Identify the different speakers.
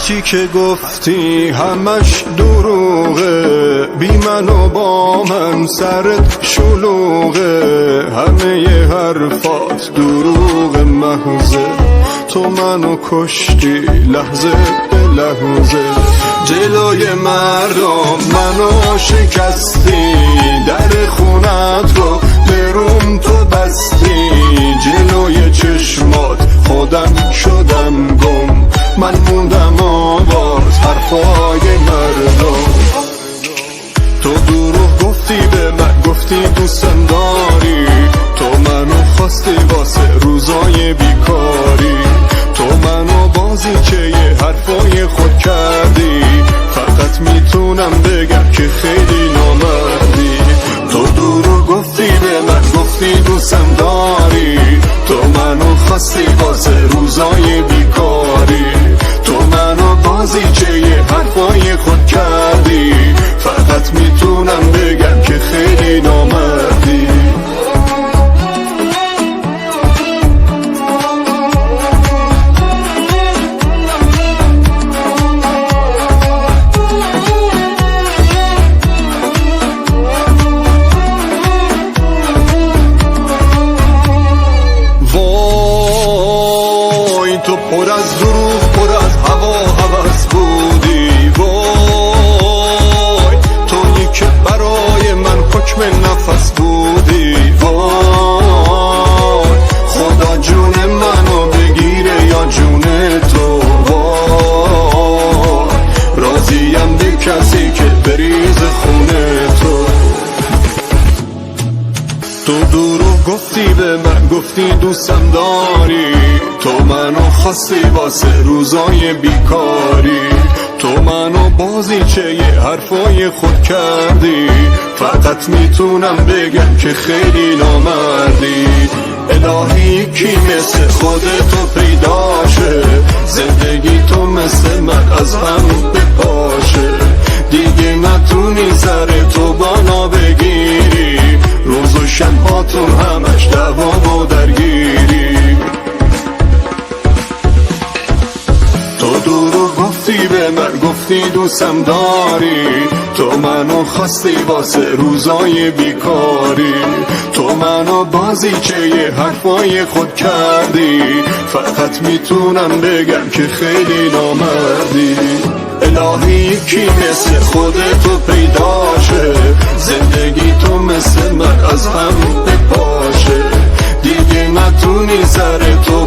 Speaker 1: هرچی که گفتی همش دروغه، بی من و با من سرت شلوغه، همه حرفات دروغ محضه، تو منو کشتی لحظه به لحظه، جلوی مردم منو شکستی، در خونت رو بروم تو بستی، جلوی چشمات خودم شدم گم، من موندم آواز حرفای مردم. تو دروغ گفتی به من، گفتی دوستم داری، تو منو خواستی واسه روزای بیکاری، تو منو بازیچه حرفای خود کردی، فقط میتونم بگم که خیلی نامردی. تو دروغ گفتی به من، گفتی دوستم داری، تو منو خواستی واسه روزای بیکاری، تو منو بازیچه حرفای خود کردی، فقط میتونم بگم که خیلی نامردی. تو پر از دروغ، پر از هوا هوس بودی، وای تویی که برای من حکم نفس بودی، وای خدا جون منو بگیره یا جون تو، وای راضیم به کسی که بریز خونه تو. تو دروغ گفتی به من، گفتی دوستم داری، تو منو خواستی واسه روزای بیکاری، تو منو بازیچه حرفای خود کردی، فقط میتونم بگم که خیلی نامردی. الهی کی مثل خودتو پیدا شه، زندگی تو مثل من از هم بپاشه، دیگه نتونی سر تو بالا بگیری، روز و شباتون همش دوام و درگیری. تو دروغ گفتی به من، گفتی دوستم داری، تو منو خواستی واسه روزای بیکاری، تو منو بازیچه حرفای خود کردی، فقط میتونم بگم که خیلی نامردی. الهی کی مثل خودتو پیدا شه، زندگی تو مثل من از هم بپاشه، دیگه نتونی سر تو